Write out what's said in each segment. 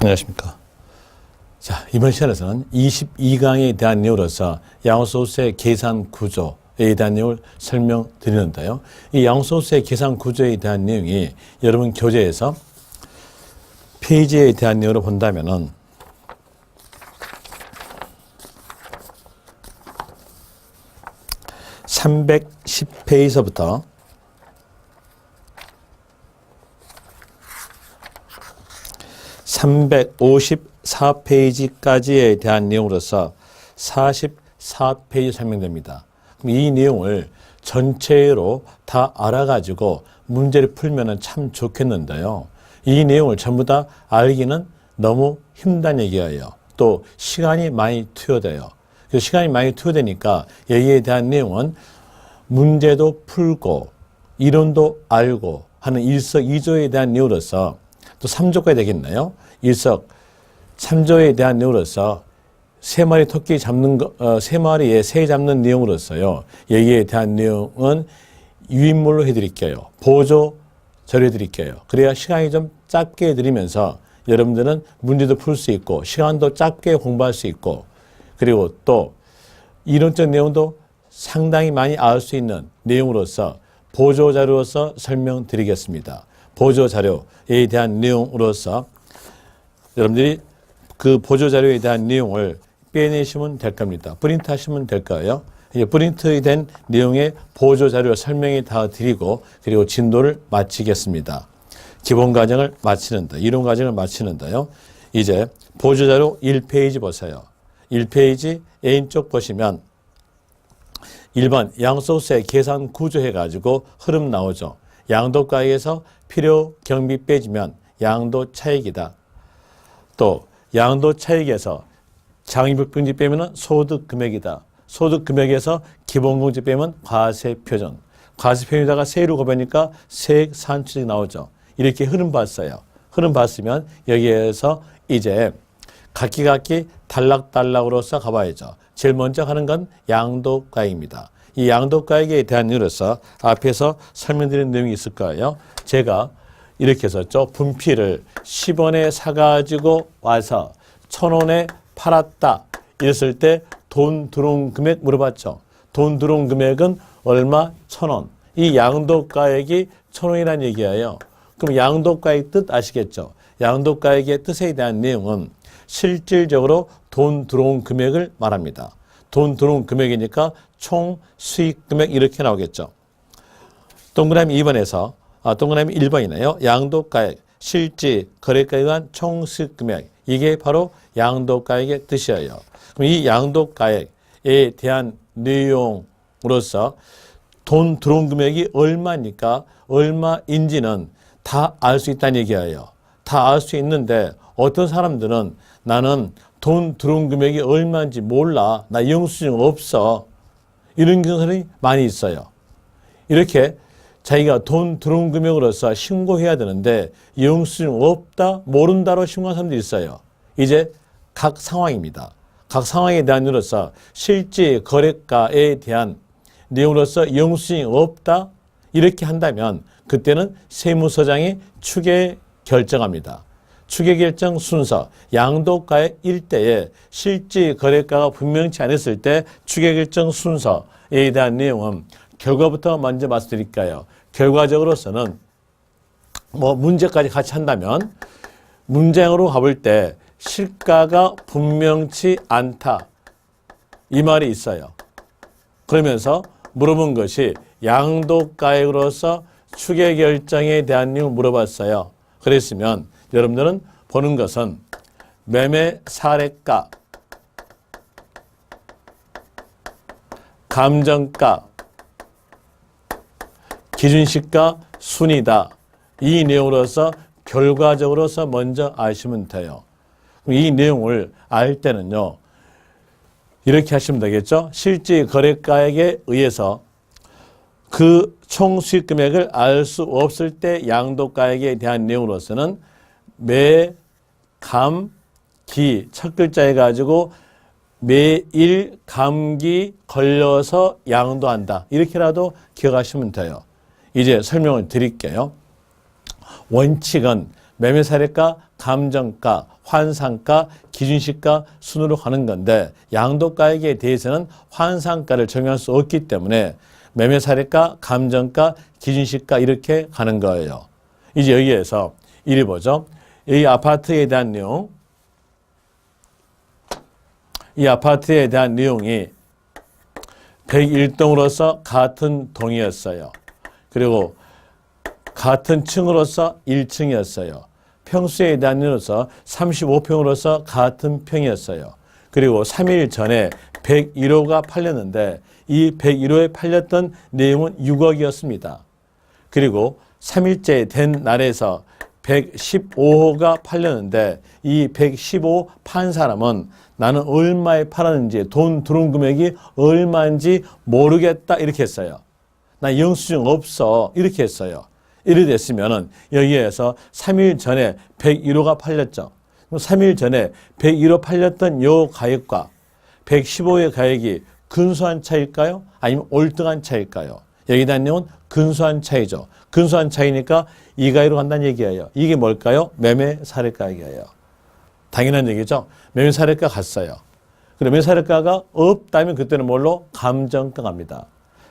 안녕하십니까. 자, 이번 시간에서는 22강에 대한 내용으로서 양호소수의 계산 구조에 대한 내용을 설명드리는데요. 이 양호소수의 계산 구조에 대한 내용이 여러분 교재에서 페이지에 대한 내용으로 본다면은 310페이지서부터 354페이지까지에 대한 내용으로서 44페이지 설명됩니다. 그럼 이 내용을 전체로 다 알아가지고 문제를 풀면 참 좋겠는데요. 이 내용을 전부 다 알기는 너무 힘든 얘기예요. 또 시간이 많이 투여돼요. 시간이 많이 투여되니까 여기에 대한 내용은 문제도 풀고 이론도 알고 하는 일석이조에 대한 내용으로서 또 3조까지 되겠나요? 일석삼조에 대한 내용으로서 세 마리 토끼 잡는 거, 세 마리의 새 잡는 내용으로서요. 여기에 대한 내용은 유인물로 해드릴게요. 보조 자료해드릴게요. 그래야 시간이 좀 짧게 해드리면서 여러분들은 문제도 풀 수 있고 시간도 짧게 공부할 수 있고 그리고 또 이론적 내용도 상당히 많이 알 수 있는 내용으로서 보조 자료로서 설명드리겠습니다. 보조 자료에 대한 내용으로서 여러분들이 그 보조 자료에 대한 내용을 빼내시면 될 겁니다. 프린트 하시면 될 거예요. 프린트된 내용의 보조 자료 설명이 다 드리고 그리고 진도를 마치겠습니다. 기본 과정을 마치는데 이론 과정을 마치는데요. 이제 보조 자료 1페이지 보세요. 1페이지 A쪽 보시면 1번 양소수의 계산 구조 해가지고 흐름 나오죠. 양도가액에서 필요 경비 빼주면 양도 차익이다. 또 양도 차익에서 장의복병지 빼면 소득 금액이다. 소득 금액에서 기본공제 빼면 과세 표준. 과세 표준에다가 세율을 곱하니까 세액 산출이 나오죠. 이렇게 흐름 봤어요. 흐름 봤으면 여기에서 이제 각기 단락으로서 가봐야죠. 제일 먼저 하는 건 양도가액입니다. 이 양도가액에 대한 이유로서 앞에서 설명드린 내용이 있을 거예요. 제가 이렇게 했었죠. 분필을 10원에 사가지고 와서 1,000원에 팔았다. 이랬을 때 돈 들어온 금액 물어봤죠. 돈 들어온 금액은 얼마? 1,000원. 이 양도가액이 1,000원이라는 얘기예요. 그럼 양도가액 뜻 아시겠죠? 양도가액의 뜻에 대한 내용은 실질적으로 돈 들어온 금액을 말합니다. 돈 들어온 금액이니까 총 수익 금액 이렇게 나오겠죠. 동그라미 2번에서 동그라미 1번이네요. 양도가액, 실질, 거래가에 의한 총 수익 금액. 이게 바로 양도가액의 뜻이에요. 그럼 이 양도가액에 대한 내용으로서 돈 들어온 금액이 얼마니까 얼마인지는 다 알 수 있다는 얘기예요. 다 알 수 있는데 어떤 사람들은 나는 돈 들어온 금액이 얼마인지 몰라. 나 영수증 없어. 이런 경우들이 많이 있어요. 이렇게 자기가 돈 들어온 금액으로서 신고해야 되는데 영수증 없다, 모른다로 신고한 사람들이 있어요. 이제 각 상황입니다. 각 상황에 대한 이유로서 실제 거래가에 대한 내용으로서 영수증이 없다 이렇게 한다면 그때는 세무서장이 추계 결정합니다. 추계 결정 순서, 양도가액 일대에 실제 거래가가 분명치 않았을 때 추계 결정 순서에 대한 내용은 결과부터 먼저 말씀드릴까요? 결과적으로서는 문제까지 같이 한다면 문장으로 가볼 때 실가가 분명치 않다. 이 말이 있어요. 그러면서 물어본 것이 양도가액으로서 추계 결정에 대한 내용을 물어봤어요. 그랬으면 여러분들은 보는 것은 매매 사례가, 감정가, 기준시가 순이다. 이 내용으로서 결과적으로서 먼저 아시면 돼요. 이 내용을 알 때는요. 이렇게 하시면 되겠죠. 실제 거래가액에 의해서 그 총 수익 금액을 알 수 없을 때 양도가액에 대한 내용으로서는 매, 감, 기 첫 글자 해가지고 매일 감기 걸려서 양도한다. 이렇게라도 기억하시면 돼요. 이제 설명을 드릴게요. 원칙은 매매사례가, 감정가, 환상가, 기준시가 순으로 가는 건데 양도가액에 대해서는 환상가를 적용할 수 없기 때문에 매매사례가, 감정가, 기준시가 이렇게 가는 거예요. 이제 여기에서 이리 보죠. 이 아파트에 대한 내용, 이 아파트에 대한 내용이 101동으로서 같은 동이었어요. 그리고 같은 층으로서 1층이었어요. 평수에 대한 내용으로서 35평으로서 같은 평이었어요. 그리고 3일 전에 101호가 팔렸는데 이 101호에 팔렸던 내용은 6억이었습니다. 그리고 3일째 된 날에서 115호가 팔렸는데 이 115호 판 사람은 나는 얼마에 팔았는지 돈 들어온 금액이 얼마인지 모르겠다 이렇게 했어요. 나 영수증 없어 이렇게 했어요. 이래 됐으면은 여기에서 3일 전에 101호가 팔렸죠. 3일 전에 101호 팔렸던 요 가액과 115호의 가액이 근소한 차일까요? 아니면 올등한 차일까요? 여기에 대한 내용은 근소한 차이죠. 근소한 차이니까 이 가액으로 간다는 얘기예요. 이게 뭘까요? 매매 사례가액이에요. 당연한 얘기죠. 매매 사례가 갔어요. 그리고 매매 사례가가 없다면 그때는 뭘로? 감정가 갑니다.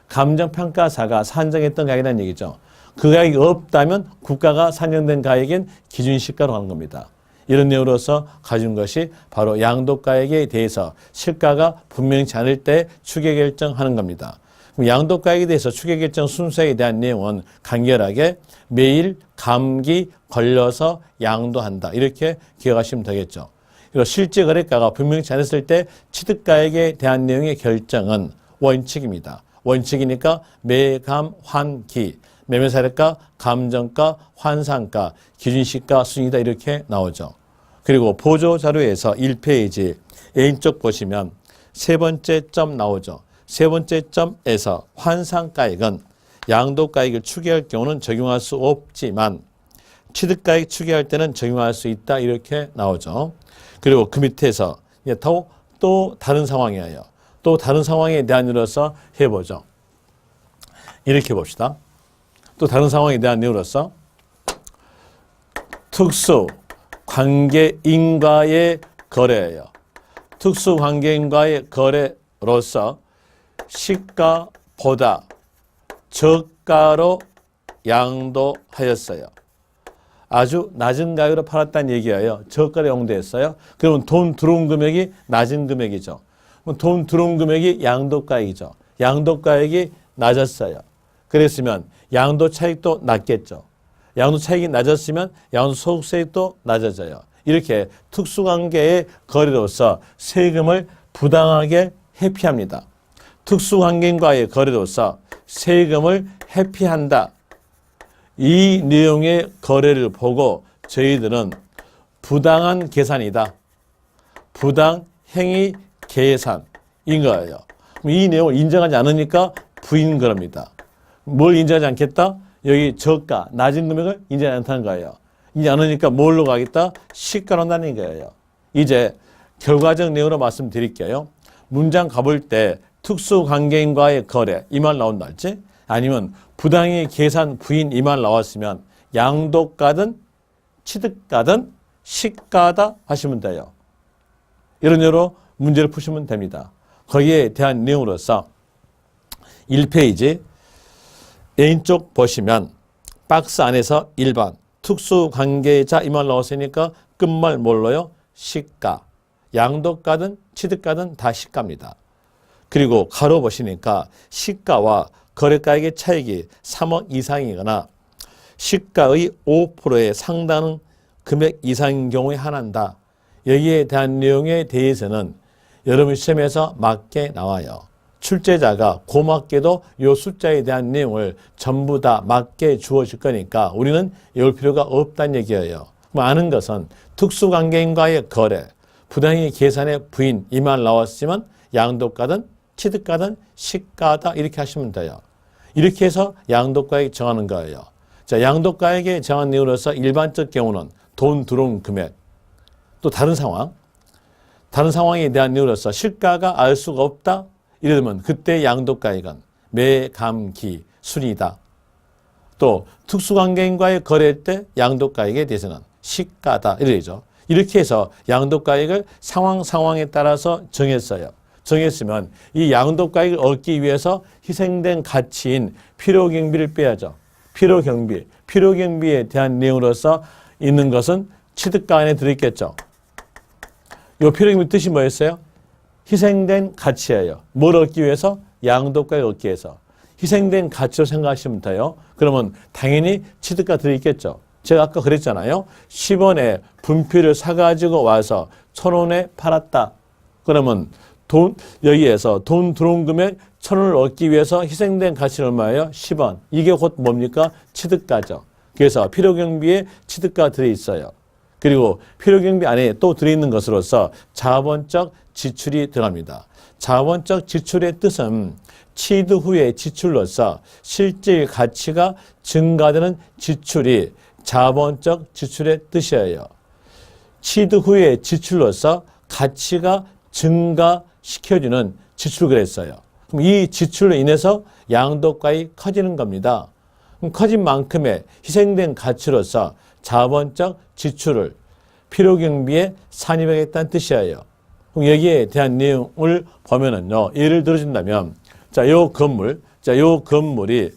감정평가사가 산정했던 가액이라는 얘기죠. 그 가액이 없다면 국가가 산정된 가액인 기준시가로 가는 겁니다. 이런 내용으로서 가진 것이 바로 양도가액에 대해서 실가가 분명치 않을 때 추계결정하는 겁니다. 양도가액에 대해서 추계결정 순서에 대한 내용은 간결하게 매일 감기 걸려서 양도한다. 이렇게 기억하시면 되겠죠. 그리고 실제 거래가가 분명치 않았을 때 취득가액에 대한 내용의 결정은 원칙입니다. 원칙이니까 매, 감, 환, 기. 매매사례가, 감정가, 환상가, 기준시가 순이다 이렇게 나오죠. 그리고 보조자료에서 1페이지 A쪽 보시면 세 번째 점 나오죠. 세 번째 점에서 환상가액은 양도가액을 추계할 경우는 적용할 수 없지만 취득가액 추계할 때는 적용할 수 있다 이렇게 나오죠. 그리고 그 밑에서 또 다른 상황이에요. 또 다른 상황에 대한 일로서 해보죠. 이렇게 봅시다. 또 다른 상황에 대한 내용으로서 특수 관계인과의 거래예요. 특수 관계인과의 거래로서 시가보다 저가로 양도하였어요. 아주 낮은 가격으로 팔았다는 얘기예요. 저가로 양도했어요. 그러면 돈 들어온 금액이 낮은 금액이죠. 돈 들어온 금액이 양도가액이죠. 양도가액이 낮았어요. 그랬으면 양도 차익도 낮겠죠. 양도 차익이 낮았으면 양도 소득세도 낮아져요. 이렇게 특수관계의 거래로서 세금을 부당하게 회피합니다. 특수관계인과의 거래로서 세금을 회피한다. 이 내용의 거래를 보고 저희들은 부당한 계산이다. 부당행위 계산인 거예요. 이 내용을 인정하지 않으니까 부인 그럽니다. 뭘 인정하지 않겠다? 여기 저가, 낮은 금액을 인정하지 않다는 거예요. 인정 않으니까 뭘로 가겠다? 시가로 한다는 거예요. 이제 결과적 내용으로 말씀드릴게요. 문장 가볼 때 특수관계인과의 거래 이 말 나온다 할지 아니면 부당의 계산 부인 이 말 나왔으면 양도가든 취득가든 시가다 하시면 돼요. 이런 여러 문제를 푸시면 됩니다. 거기에 대한 내용으로서 1페이지 A쪽 보시면 박스 안에서 1번 특수관계자 이 말 나왔으니까 끝말 뭘로요? 시가. 양도가든 취득가든 다 시가입니다. 그리고 가로 보시니까 시가와 거래가액의 차익이 3억 이상이거나 시가의 5%에 상당 금액 이상인 경우에 한한다. 여기에 대한 내용에 대해서는 여러분 시험에서 맞게 나와요. 출제자가 고맙게도 이 숫자에 대한 내용을 전부 다 맞게 주어질 거니까 우리는 외울 필요가 없다는 얘기예요. 아는 것은 특수관계인과의 거래, 부당의 계산의 부인 이 말 나왔지만 양도가든 취득가든 시가다 이렇게 하시면 돼요. 이렇게 해서 양도가액 정하는 거예요. 자, 양도가액에 정한 내용으로서 일반적 경우는 돈 들어온 금액, 또 다른 상황에 대한 내용으로서 실가가 알 수가 없다. 이러면 그때 양도가액은 매감기 순이다. 또 특수관계인과의 거래할 때 양도가액에 대해서는 시가다 이러죠. 이렇게 해서 양도가액을 상황에 따라서 정했어요. 정했으면 이 양도가액을 얻기 위해서 희생된 가치인 필요경비를 빼야죠. 필요경비에 대한 내용으로서 있는 것은 취득가 안에 들어있겠죠. 이 필요경비 뜻이 뭐였어요? 희생된 가치예요. 뭘 얻기 위해서? 양도가액을 얻기 위해서. 희생된 가치로 생각하시면 돼요. 그러면 당연히 취득가 들어있겠죠. 제가 아까 그랬잖아요. 10원에 분필을 사가지고 와서 1,000원에 팔았다. 그러면 여기에서 돈 들어온 금액 1,000원을 얻기 위해서 희생된 가치는 얼마예요? 10원. 이게 곧 뭡니까? 취득가죠. 그래서 필요경비에 취득가 들어있어요. 그리고 필요경비 안에 또 들어있는 것으로서 자본적 지출이 들어갑니다. 자본적 지출의 뜻은 취득 후의 지출로서 실질 가치가 증가되는 지출이 자본적 지출의 뜻이에요. 취득 후의 지출로서 가치가 증가시켜주는 지출을 그랬어요. 그럼 이 지출로 인해서 양도가액이 커지는 겁니다. 그럼 커진 만큼의 희생된 가치로서 자본적 지출을 필요경비에 산입하겠다는 뜻이에요. 그럼 여기에 대한 내용을 보면은요, 예를 들어준다면, 요 건물이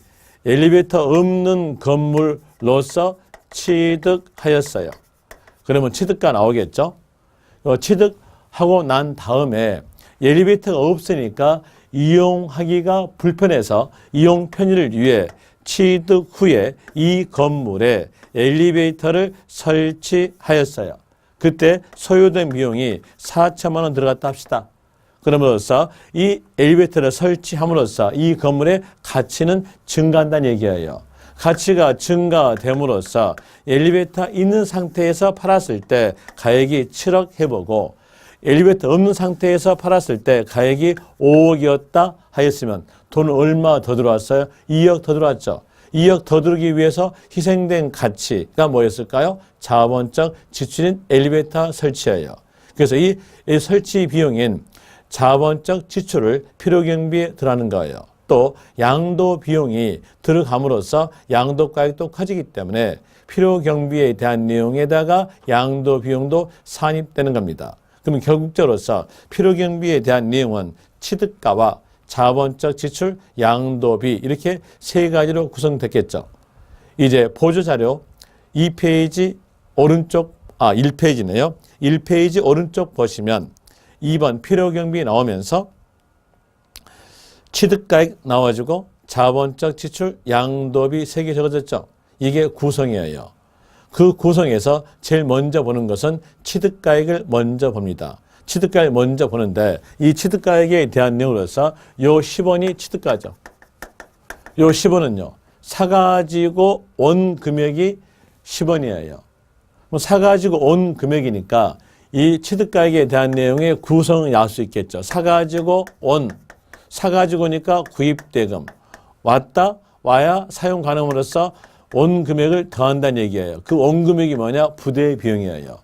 엘리베이터 없는 건물로서 취득하였어요. 그러면 취득가 나오겠죠? 취득하고 난 다음에 엘리베이터가 없으니까 이용하기가 불편해서 이용 편의를 위해 취득 후에 이 건물에 엘리베이터를 설치하였어요. 그때 소요된 비용이 4천만 원 들어갔다 합시다. 그러므로써 이 엘리베이터를 설치함으로써 이 건물의 가치는 증가한다는 얘기예요. 가치가 증가됨으로써 엘리베이터 있는 상태에서 팔았을 때 가액이 7억 해보고 엘리베이터 없는 상태에서 팔았을 때 가액이 5억이었다 하였으면 돈은 얼마 더 들어왔어요? 2억 더 들어왔죠. 2억 더 들기 위해서 희생된 가치가 뭐였을까요? 자본적 지출인 엘리베이터 설치예요. 그래서 이 설치 비용인 자본적 지출을 필요경비에 들어가는 거예요. 또 양도 비용이 들어감으로써 양도가액도 커지기 때문에 필요경비에 대한 내용에다가 양도 비용도 산입되는 겁니다. 그러면 결국적으로서 필요경비에 대한 내용은 취득가와 자본적 지출, 양도비 이렇게 세 가지로 구성됐겠죠. 이제 보조자료 2페이지 오른쪽 1페이지네요. 1페이지 오른쪽 보시면 2번 필요경비 나오면서 취득가액 나와주고 자본적 지출, 양도비 3개 적어졌죠. 이게 구성이에요. 그 구성에서 제일 먼저 보는 것은 취득가액을 먼저 봅니다. 취득가액을 먼저 보는데 이 취득가액에 대한 내용으로서 요 10원이 취득가죠. 요 10원은요. 사가지고 온 금액이 10원이에요. 사가지고 온 금액이니까 이 취득가액에 대한 내용의 구성을 알 수 있겠죠. 사가지고 오니까 구입대금. 와야 사용 가능함으로써 온 금액을 더한다는 얘기예요. 그 온 금액이 뭐냐? 부대 비용이에요.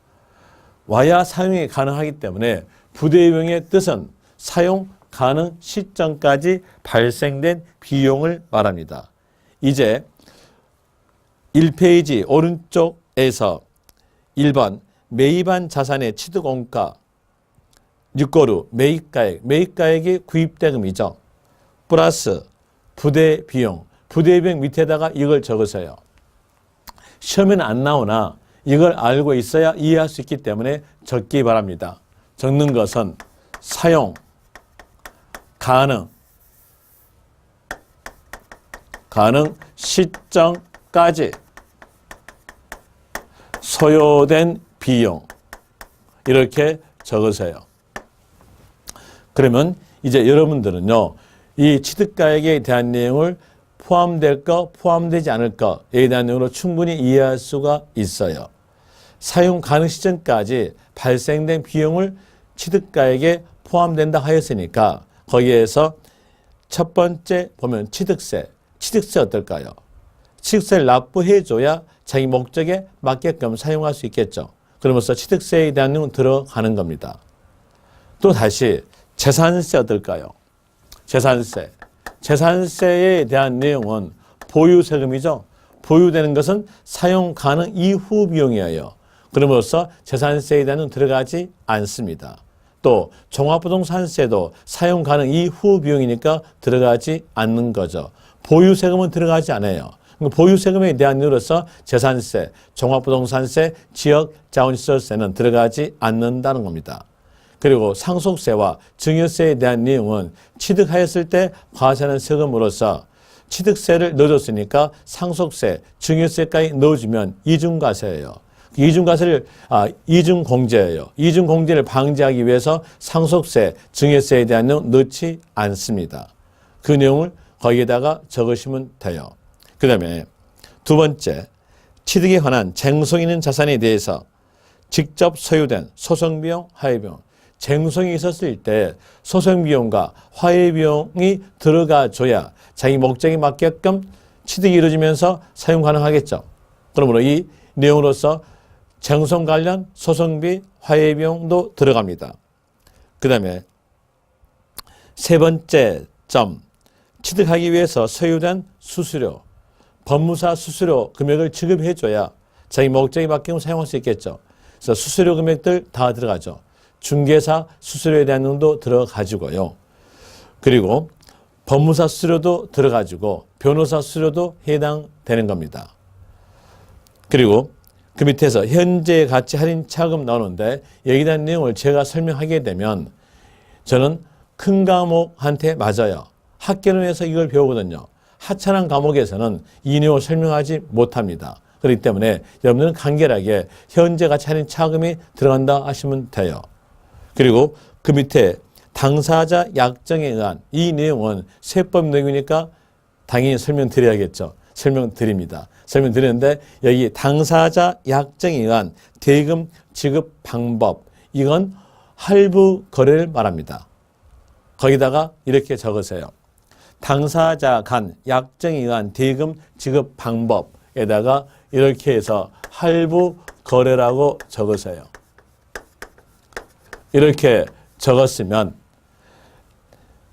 와야 사용이 가능하기 때문에 부대 비용의 뜻은 사용 가능 시점까지 발생된 비용을 말합니다. 이제 1페이지 오른쪽에서 1번 매입한 자산의 취득원가 6거루 매입가액이 구입대금이죠. 플러스 부대비용 밑에다가 이걸 적으세요. 시험에는 안 나오나 이걸 알고 있어야 이해할 수 있기 때문에 적기 바랍니다. 적는 것은 사용 가능 시점까지 소요된 비용 이렇게 적으세요. 그러면 이제 여러분들은요, 이 취득가액에 대한 내용을 포함될 거, 포함되지 않을 거에 대한 내용으로 충분히 이해할 수가 있어요. 사용 가능 시점까지 발생된 비용을 취득가액에 포함된다 하였으니까 거기에서 첫 번째 보면 취득세 어떨까요? 취득세를 납부해줘야 자기 목적에 맞게끔 사용할 수 있겠죠. 그러면서 취득세에 대한 내용은 들어가는 겁니다. 또 다시 재산세 어떨까요? 재산세에 대한 내용은 보유세금이죠. 보유되는 것은 사용 가능 이후 비용이에요. 그럼으로써 재산세에 대한 들어가지 않습니다. 또 종합부동산세도 사용 가능 이후 비용이니까 들어가지 않는 거죠. 보유세금은 들어가지 않아요. 보유세금에 대한 이유로서 재산세, 종합부동산세, 지역자원시설세는 들어가지 않는다는 겁니다. 그리고 상속세와 증여세에 대한 내용은 취득하였을 때 과세하는 세금으로서 취득세를 넣어줬으니까 상속세, 증여세까지 넣어주면 이중과세예요. 이중공제예요. 이중공제를 방지하기 위해서 상속세, 증여세에 대한 내용 넣지 않습니다. 그 내용을 거기에다가 적으시면 돼요. 그 다음에 두 번째, 취득에 관한 쟁송 있는 자산에 대해서 직접 소유된 소송비용, 화해비용. 쟁송이 있었을 때 소송비용과 화해비용이 들어가줘야 자기 목적에 맞게끔 취득이 이루어지면서 사용 가능하겠죠. 그러므로 이 내용으로서 쟁송 관련 소송비, 화해비용도 들어갑니다. 그 다음에 세 번째 점, 취득하기 위해서 소유된 수수료, 법무사 수수료 금액을 지급해줘야 자기 목적에 맞게 사용할 수 있겠죠. 그래서 수수료 금액들 다 들어가죠. 중개사 수수료에 대한 내용도 들어가지고요. 그리고 법무사 수수료도 들어가지고 변호사 수수료도 해당되는 겁니다. 그리고 그 밑에서 현재 가치 할인 차금 나오는데 여기에 대한 내용을 제가 설명하게 되면 저는 큰 과목한테 맞아요. 학개론에서 이걸 배우거든요. 하찮은 과목에서는 이 내용을 설명하지 못합니다. 그렇기 때문에 여러분들은 간결하게 현재 가치 할인 차금이 들어간다 하시면 돼요. 그리고 그 밑에 당사자 약정에 의한 이 내용은 세법 내용이니까 당연히 설명드려야겠죠. 설명드립니다. 설명드리는데 여기 당사자 약정에 의한 대금 지급 방법, 이건 할부 거래를 말합니다. 거기다가 이렇게 적으세요. 당사자 간 약정에 의한 대금 지급 방법에다가 이렇게 해서 할부 거래라고 적으세요. 이렇게 적었으면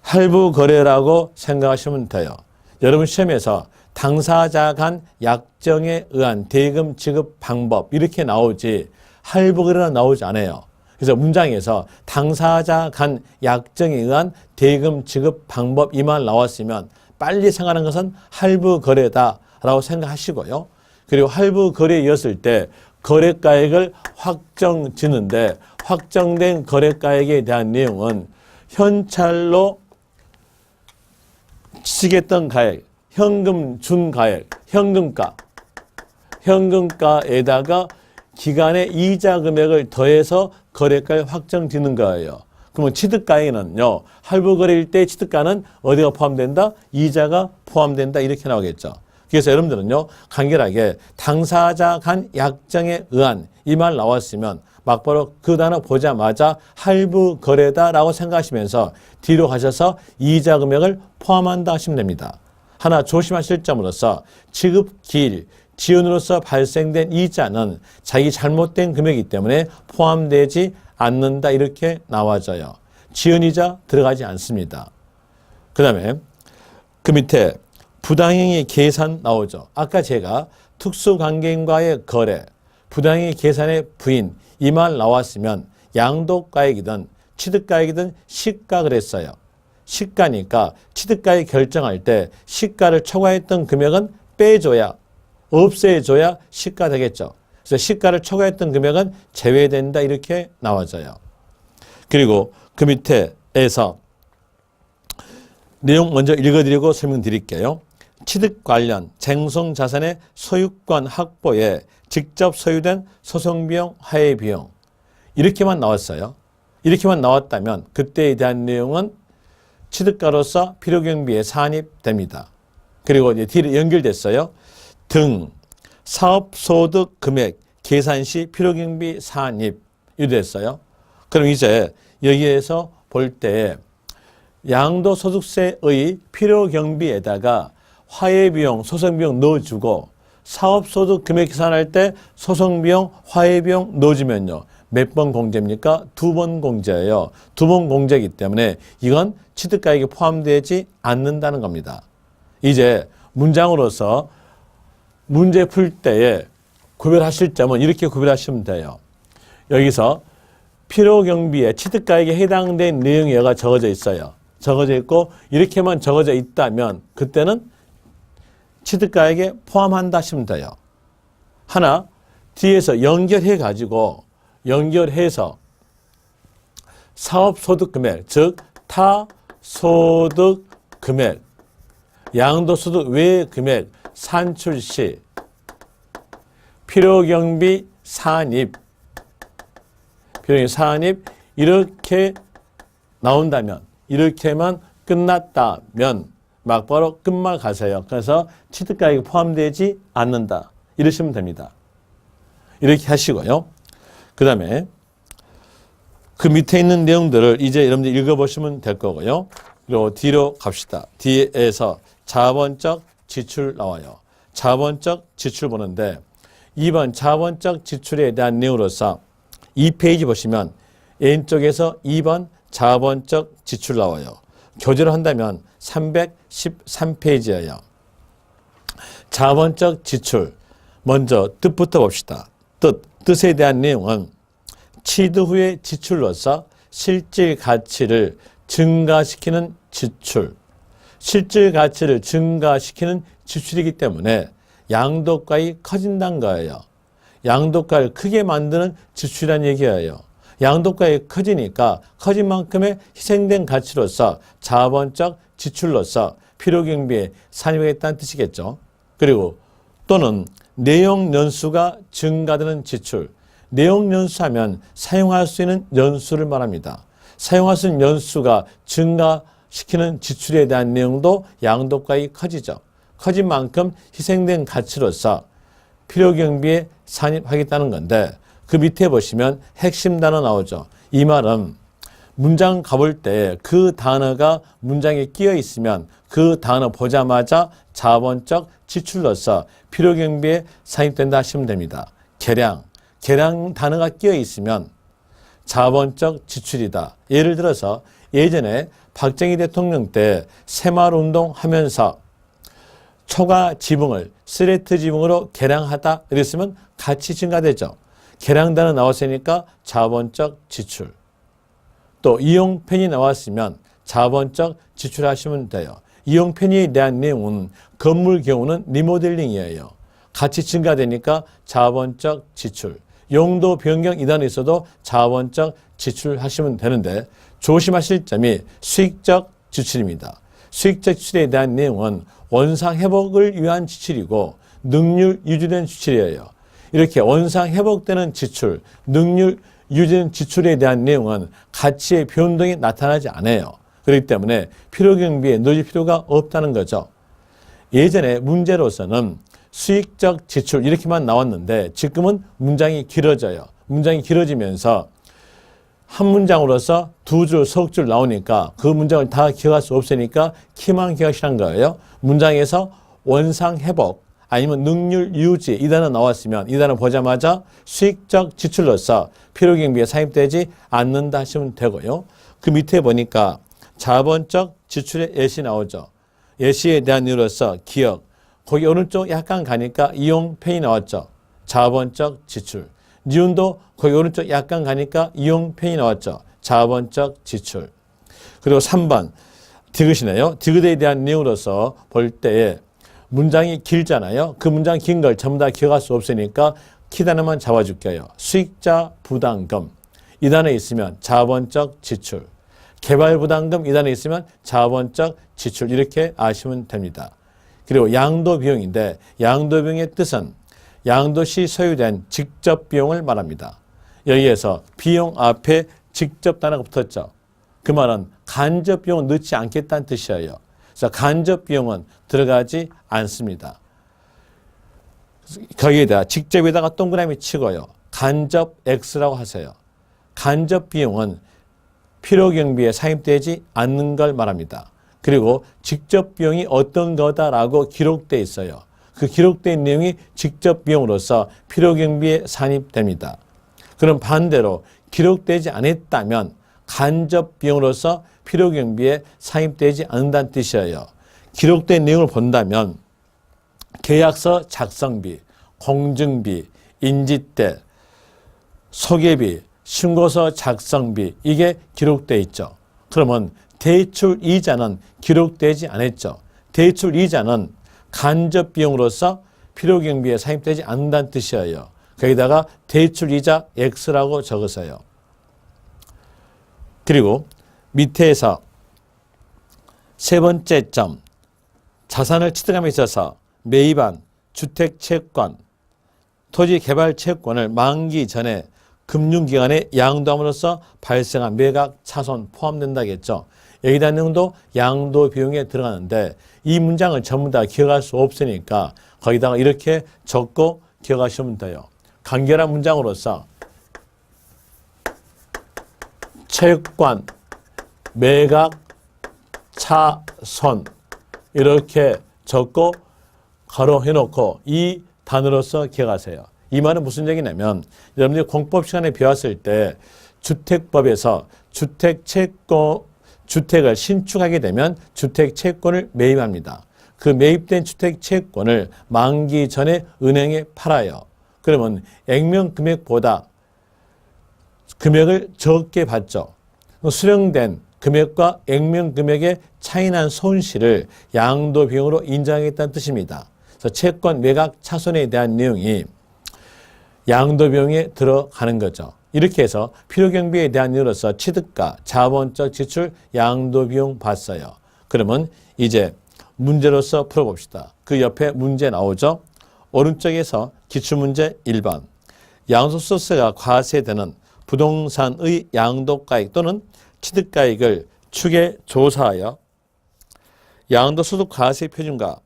할부 거래라고 생각하시면 돼요. 여러분 시험에서 당사자 간 약정에 의한 대금 지급 방법 이렇게 나오지 할부 거래가 나오지 않아요. 그래서 문장에서 당사자 간 약정에 의한 대금 지급 방법 이 말 나왔으면 빨리 생각하는 것은 할부 거래다라고 생각하시고요. 그리고 할부 거래였을 때 거래가액을 확정 짓는데 확정된 거래가액에 대한 내용은 현찰로 치겠던 가액, 현금 준 가액, 현금가에다가 기간의 이자 금액을 더해서 거래가를 확정 짓는 거예요. 그러면 취득가액은요, 할부 거래일 때 취득가는 어디가 포함된다? 이자가 포함된다. 이렇게 나오겠죠. 그래서 여러분들은요, 간결하게 당사자 간 약정에 의한 이 말 나왔으면 막바로 그 단어 보자마자 할부 거래다라고 생각하시면서 뒤로 가셔서 이자 금액을 포함한다 하시면 됩니다. 하나 조심하실 점으로서 지급기일, 지연으로서 발생된 이자는 자기 잘못된 금액이기 때문에 포함되지 않는다 이렇게 나와져요. 지연이자 들어가지 않습니다. 그 다음에 그 밑에 부당행위 계산 나오죠. 아까 제가 특수관계인과의 거래, 부당행위 계산의 부인 이 말 나왔으면 양도가액이든 취득가액이든 시가를 했어요. 시가니까 취득가액 결정할 때 시가를 초과했던 금액은 빼줘야 없애줘야 시가 되겠죠. 그래서 시가를 초과했던 금액은 제외된다 이렇게 나와져요. 그리고 그 밑에서 내용 먼저 읽어드리고 설명드릴게요. 취득 관련 쟁송자산의 소유권 확보에 직접 소유된 소송비용, 화해비용 이렇게만 나왔어요. 이렇게만 나왔다면 그때에 대한 내용은 취득가로서 필요경비에 산입됩니다. 그리고 이제 뒤로 연결됐어요. 등 사업소득 금액 계산 시 필요경비 산입 이랬어요. 그럼 이제 여기에서 볼 때 양도소득세의 필요경비에다가 화해비용, 소송비용 넣어주고 사업소득 금액 계산할 때 소송비용, 화해비용 넣어주면요. 몇 번 공제입니까? 2번 공제예요. 2번 공제이기 때문에 이건 취득가액에 포함되지 않는다는 겁니다. 이제 문장으로서 문제 풀 때에 구별하실 점은 이렇게 구별하시면 돼요. 여기서 필요경비에 취득가액에 해당된 내용이 여기가 적어져 있어요. 적어져 있고 이렇게만 적어져 있다면 그때는 취득가액에 포함한다 하시면 돼요. 하나 뒤에서 연결해서 사업소득금액, 즉 타소득금액, 양도소득 외 금액 산출 시 필요경비 산입 이렇게 나온다면, 이렇게만 끝났다면 막바로 끝말 가세요. 그래서 취득가액이 포함되지 않는다. 이러시면 됩니다. 이렇게 하시고요. 그 다음에 그 밑에 있는 내용들을 이제 여러분들 읽어보시면 될 거고요. 그리고 뒤로 갑시다. 뒤에서 자본적 지출 나와요. 자본적 지출 보는데 2번 자본적 지출에 대한 내용으로서 2페이지 보시면 왼쪽에서 2번 자본적 지출 나와요. 교재로 한다면 313페이지예요. 자본적 지출. 먼저 뜻부터 봅시다. 뜻에 대한 내용은 취득 후의 지출로서 실질 가치를 증가시키는 지출. 실질 가치를 증가시키는 지출이기 때문에 양도가액이 커진다는 거예요. 양도가를 크게 만드는 지출이라는 얘기예요. 양도가액이 커지니까 커진 만큼의 희생된 가치로서 자본적 지출로서 필요경비에 산입하겠다는 뜻이겠죠. 그리고 또는 내용 연수가 증가되는 지출. 내용 연수하면 사용할 수 있는 연수를 말합니다. 사용할 수 있는 연수가 증가시키는 지출에 대한 내용도 양도가액이 커지죠. 커진 만큼 희생된 가치로서 필요경비에 산입하겠다는 건데 그 밑에 보시면 핵심 단어 나오죠. 이 말은 문장 가볼 때 그 단어가 문장에 끼어 있으면 그 단어 보자마자 자본적 지출로서 필요경비에 산입된다 하시면 됩니다. 계량 단어가 끼어 있으면 자본적 지출이다. 예를 들어서 예전에 박정희 대통령 때 새마을운동 하면서 초과 지붕을 슬레이트 지붕으로 개량하다 이랬으면 가치 증가되죠. 개량 단어 나왔으니까 자본적 지출. 또 이용편이 나왔으면 자본적 지출하시면 돼요. 이용편에 대한 내용은 건물 경우는 리모델링이에요. 가치 증가되니까 자본적 지출. 용도 변경 이단에 있어도 자본적 지출하시면 되는데 조심하실 점이 수익적 지출입니다. 수익적 지출에 대한 내용은 원상 회복을 위한 지출이고 능률 유지된 지출이에요. 이렇게 원상 회복되는 지출, 능률 유지된 지출에 대한 내용은 가치의 변동이 나타나지 않아요. 그렇기 때문에 필요경비에 넣을 필요가 없다는 거죠. 예전에 문제로서는 수익적 지출 이렇게만 나왔는데 지금은 문장이 길어져요. 문장이 길어지면서 한 문장으로서 두 줄, 석 줄 나오니까 그 문장을 다 기억할 수 없으니까 키만 기억하시란 거예요. 문장에서 원상 회복 아니면 능률 유지 이 단어 나왔으면 이 단어 보자마자 수익적 지출로서 필요경비에 산입되지 않는다 하시면 되고요. 그 밑에 보니까 자본적 지출의 예시 나오죠. 예시에 대한 이유로서 기억. 거기 오른쪽 약간 가니까 이용편이 나왔죠. 자본적 지출. 니은도 거기 오른쪽 약간 가니까 이용편이 나왔죠. 자본적 지출. 그리고 3번 디귿이네요. 디귿에 대한 내용으로서 볼 때에 문장이 길잖아요. 그 문장 긴 걸 전부 다 기억할 수 없으니까 키 단어만 잡아줄게요. 수익자 부담금 이 단어에 있으면 자본적 지출. 개발부담금 이 단어에 있으면 자본적 지출 이렇게 아시면 됩니다. 그리고 양도비용인데 양도비용의 뜻은 양도시 소유된 직접 비용을 말합니다. 여기에서 비용 앞에 직접 단어가 붙었죠. 그 말은 간접 비용을 넣지 않겠다는 뜻이에요. 그래서 간접 비용은 들어가지 않습니다. 거기에다 직접에다가 동그라미 치고요. 간접 X라고 하세요. 간접 비용은 필요경비에 산입되지 않는 걸 말합니다. 그리고 직접 비용이 어떤 거다라고 기록되어 있어요. 그 기록된 내용이 직접 비용으로서 필요경비에 산입됩니다. 그럼 반대로 기록되지 않았다면 간접 비용으로서 필요경비에 산입되지 않는다는 뜻이에요. 기록된 내용을 본다면 계약서 작성비, 공증비 인지대, 소개비, 신고서 작성비 이게 기록되어 있죠. 그러면 대출 이자는 기록되지 않았죠. 대출 이자는 간접 비용으로서 필요경비에 사입되지 않는다는 뜻이에요. 거기다가 대출 이자 X라고 적으세요. 그리고 밑에서 세 번째 점, 자산을 취득함에 있어서 매입한 주택채권, 토지개발채권을 만기 전에 금융기관에 양도함으로써 발생한 매각 차손 포함된다겠죠. 여기다 내용도 양도 비용에 들어가는데 이 문장을 전부 다 기억할 수 없으니까 거기다가 이렇게 적고 기억하시면 돼요. 간결한 문장으로서 채권, 매각, 차손 이렇게 적고 가로해놓고 이 단어로서 기억하세요. 이 말은 무슨 얘기냐면 여러분들이 공법 시간에 배웠을 때 주택법에서 주택을 신축하게 되면 주택채권을 매입합니다. 그 매입된 주택채권을 만기 전에 은행에 팔아요. 그러면 액면금액보다 금액을 적게 받죠. 수령된 금액과 액면금액의 차이난 손실을 양도비용으로 인정하겠다는 뜻입니다. 그래서 채권 매각 차손에 대한 내용이 양도비용에 들어가는 거죠. 이렇게 해서 필요경비에 대한 이유로서 취득가, 자본적 지출, 양도비용 봤어요. 그러면 이제 문제로서 풀어봅시다. 그 옆에 문제 나오죠. 오른쪽에서 기출문제 1번. 양도소득세가 과세되는 부동산의 양도가액 또는 취득가액을 추계 조사하여 양도소득 과세 표준과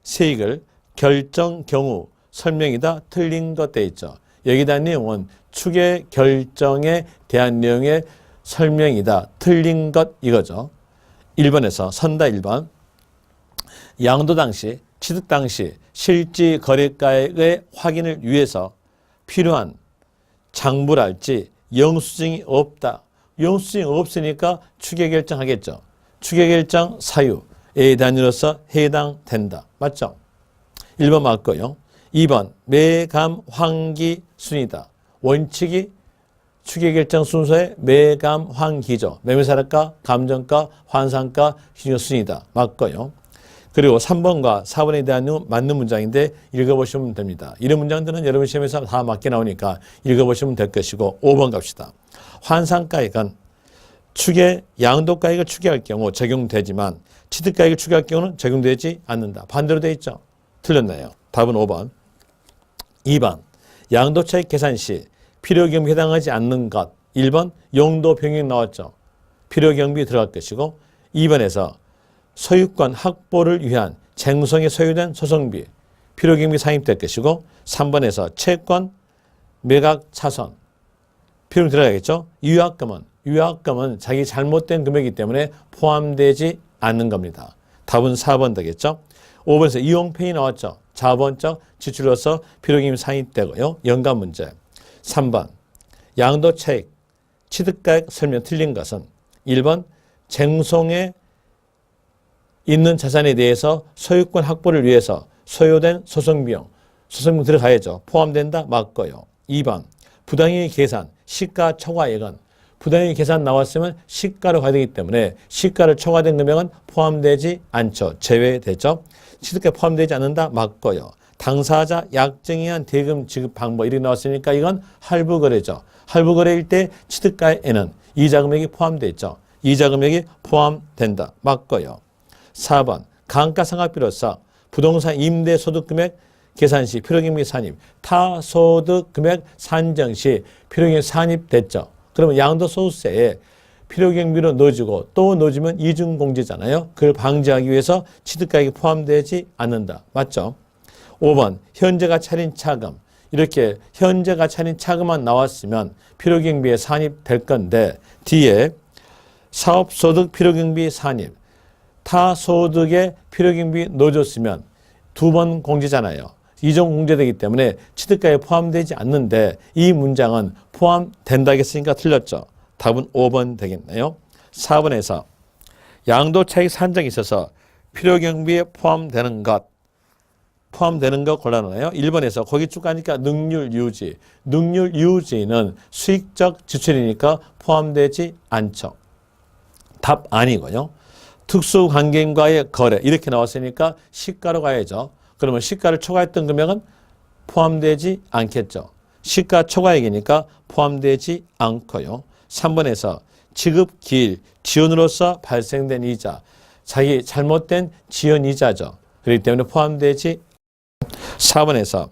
세액을 결정 경우 설명이다 틀린 것 돼 있죠. 여기다 대한 내용은 추계 결정에 대한 내용의 설명이다 틀린 것 이거죠. 1번에서 선다 1번. 양도 당시, 취득 당시 실질 거래가액의 확인을 위해서 필요한 장부랄지 영수증이 없다. 영수증이 없으니까 추계 결정하겠죠. 추계 결정 사유에 단위로서 해당된다. 맞죠? 1번 맞고요. 2번 매감 환기 순이다. 원칙이 추계 결정 순서의 매감 환기죠. 매매사례가, 감정가, 환산가, 순이다. 맞고요. 그리고 3번과 4번에 대한 맞는 문장인데 읽어보시면 됩니다. 이런 문장들은 여러분 시험에서 다 맞게 나오니까 읽어보시면 될 것이고 5번 갑시다. 환산가액은 양도가액을 추계할 경우 적용되지만 취득가액을 추계할 경우는 적용되지 않는다. 반대로 되어 있죠. 틀렸나요? 답은 5번. 2번 양도차익 계산 시 필요경비에 해당하지 않는 것. 1번 용도 병역 나왔죠. 필요경비 들어갈 것이고 2번에서 소유권 확보를 위한 쟁송에 소요된 소송비 필요경비 상입될 것이고 3번에서 채권 매각 차손 필요금 들어가겠죠. 유약금은 자기 잘못된 금액이기 때문에 포함되지 않는 겁니다. 답은 4번 되겠죠. 5번에서 이용페이 나왔죠. 자본적 지출로서 필요금이 상입되고요. 연관 문제. 3번 양도차익 취득가액 설명 틀린 것은 1번 쟁송에 있는 자산에 대해서 소유권 확보를 위해서 소요된 소송비용 들어가야죠. 포함된다. 맞고요. 2번 부당이익 계산 시가 초과액은 부당이익 계산 나왔으면 시가로 가야 되기 때문에 시가를 초과된 금액은 포함되지 않죠. 제외되죠. 취득가에 포함되지 않는다. 맞고요. 당사자 약정에 의한 대금 지급 방법 이렇게 나왔으니까 이건 할부거래죠. 할부거래일 때 취득가에는 이자 금액이 포함되어 있죠. 이자 금액이 포함된다. 맞고요. 4번 감가상각비로서 부동산 임대소득금액 계산 시 필요경비 산입, 타소득금액 산정 시 필요경비 산입됐죠. 그러면 양도소득세에 필요경비로 넣어주고 또 넣어주면 이중공제잖아요. 그걸 방지하기 위해서 취득가액이 포함되지 않는다. 맞죠? 5번 현재가 차린 차금 이렇게 현재가 차린 차금만 나왔으면 필요경비에 산입될 건데 뒤에 사업소득 필요경비 산입 타소득에 필요경비 넣어줬으면 2번 공제잖아요. 이종 공제되기 때문에 취득가에 포함되지 않는데 이 문장은 포함된다 했으니까 틀렸죠. 답은 5번 되겠네요. 4번에서 양도차익 산정에 있어서 필요경비에 포함되는 것 포함되는 거 골라놓아요. 1번에서 거기 쭉 가니까 능률 유지. 능률 유지는 수익적 지출이니까 포함되지 않죠. 답 아니고요. 특수관계인과의 거래 이렇게 나왔으니까 시가로 가야죠. 그러면 시가를 초과했던 금액은 포함되지 않겠죠. 시가 초과액이니까 포함되지 않고요. 3번에서 지급 기일, 지연으로서 발생된 이자, 자기 잘못된 지연 이자죠. 그렇기 때문에 포함되지. 4번에서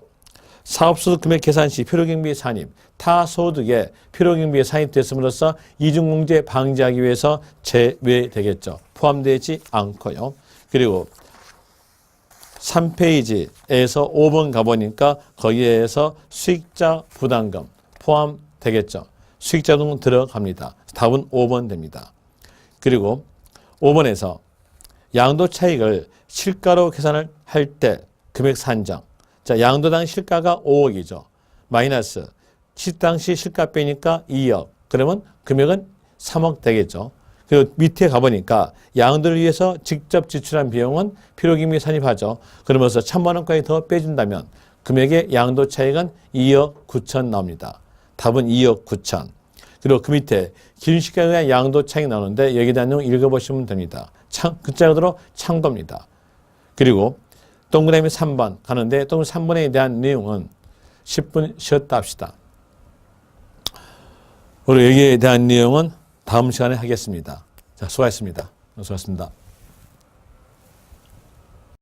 사업소득 금액 계산 시 필요경비 산입, 타소득에 필요경비에 산입됐음으로써 이중공제 방지하기 위해서 제외되겠죠. 포함되지 않고요. 그리고 3페이지에서 5번 가보니까 거기에서 수익자 부담금 포함되겠죠. 수익자 부담금 들어갑니다. 답은 5번 됩니다. 그리고 5번에서 양도 차익을 실가로 계산을 할 때 금액 산정. 자, 양도당 실가가 5억이죠. 마이너스 시당시 실가 빼니까 2억. 그러면 금액은 3억 되겠죠. 그리고 밑에 가보니까 양도를 위해서 직접 지출한 비용은 필요경비 산입하죠. 그러면서 1,000만 원까지 더 빼준다면 금액의 양도 차익은 2억 9천 나옵니다. 답은 2억 9천. 그리고 그 밑에 기준시가에 의한 양도 차익 나오는데 여기에 대한 내용 읽어보시면 됩니다. 글자 그대로 참고입니다. 그리고 동그라미 3번 가는데 동그라미 3번에 대한 내용은 10분 쉬었다 합시다. 그리고 여기에 대한 내용은 다음 시간에 하겠습니다. 자, 수고하셨습니다. 수고하셨습니다.